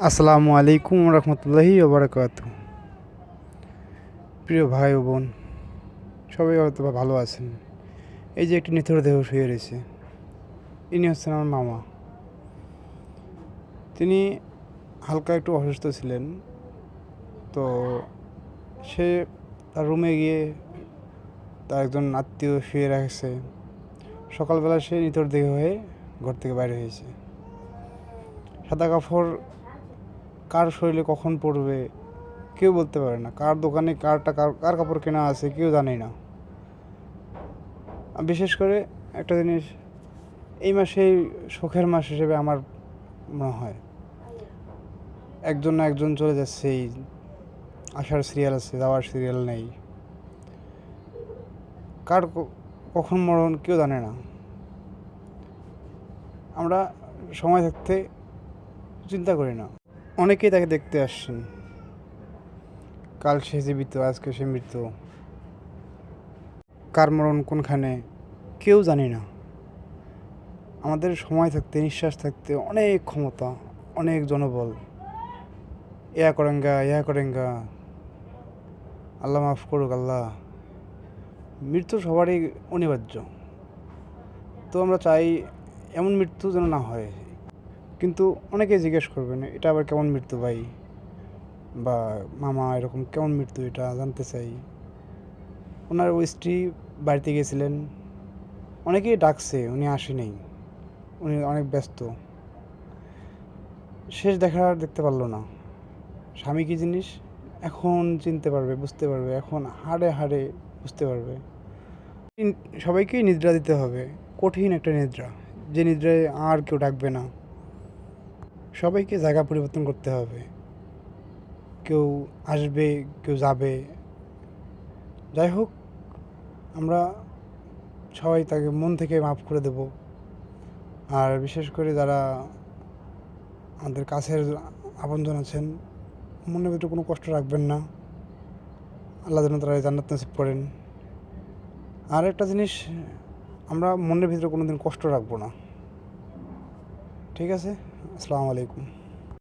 আসসালামু আলাইকুম রহমতুল্লাহি ওবরাকাতু। প্রিয় ভাই ও বোন, সবাই হয়তো বা ভালো আছেন। এই যে একটি নিথর দেহ শুয়ে রয়েছে, ইনি হচ্ছেন আমার মামা। তিনি হালকা একটু অসুস্থ ছিলেন, তো সে তার রুমে গিয়ে তার একজন আত্মীয় শুয়ে রাখছে। সকালবেলা সে নিথর দেহ হয়ে ঘর থেকে বাইরে হয়েছে। সাদা কাপড় কার শরীরে কখন পড়বে কেউ বলতে পারে না, কার দোকানে কার কাপড় কেনা আছে কেউ জানে না। বিশেষ করে একটা জিনিস, এই মাসেই শোকের মাস হিসেবে আমার মনে হয় একজন না একজন চলে যাচ্ছে। এই আসার সিরিয়াল আছে, যাওয়ার সিরিয়াল নেই। কার কখন মরণ কেউ জানে না। আমরা সময় থাকতে চিন্তা করি না। অনেকেই তাকে দেখতে আসছেন, কাল সে জীবিত, আজকে সে মৃত। কার মরণ কোনখানে কেউ জানি না। আমাদের সময় থাকতে, নিঃশ্বাস থাকতে অনেক ক্ষমতা, অনেক জনবল। ইয়া করেঙ্গা, আল্লাহ মাফ করুক আল্লাহ। মৃত্যু সবারই অনিবার্য। তো আমরা চাই এমন মৃত্যু যেন না হয়। কিন্তু অনেকেই জিজ্ঞেস করবেন, এটা আবার কেমন মৃত্যু ভাই, বা মামা এরকম কেমন মৃত্যু, এটা জানতে চাই। ওনার স্ত্রী বাড়িতে গেছিলেন, অনেকেই ডাকছে, উনি আসেনি, উনি অনেক ব্যস্ত। শেষ দেখতে পারলো না। স্বামী কী জিনিস এখন চিনতে পারবে, বুঝতে পারবে, এখন হাড়ে হাড়ে বুঝতে পারবে। সবাইকেই নিদ্রা দিতে হবে, কঠিন একটা নিদ্রা, যে নিদ্রায় আর কেউ ডাকবে না। সবাইকে জায়গা পরিবর্তন করতে হবে। কেউ আসবে, কেউ যাবে। যাই হোক, আমরা সবাই তাকে মন থেকে মাফ করে দেব। আর বিশেষ করে যারা আমাদের কাছের আপনজন আছেন, মনের ভিতরে কোনো কষ্ট রাখবেন না। আল্লাহ যেন তারা জান্নাত নসিব করেন। আর একটা জিনিস, আমরা মনের ভিতরে কোনো দিন কষ্ট রাখবো না। ঠিক আছে? আসসালামু আলাইকুম।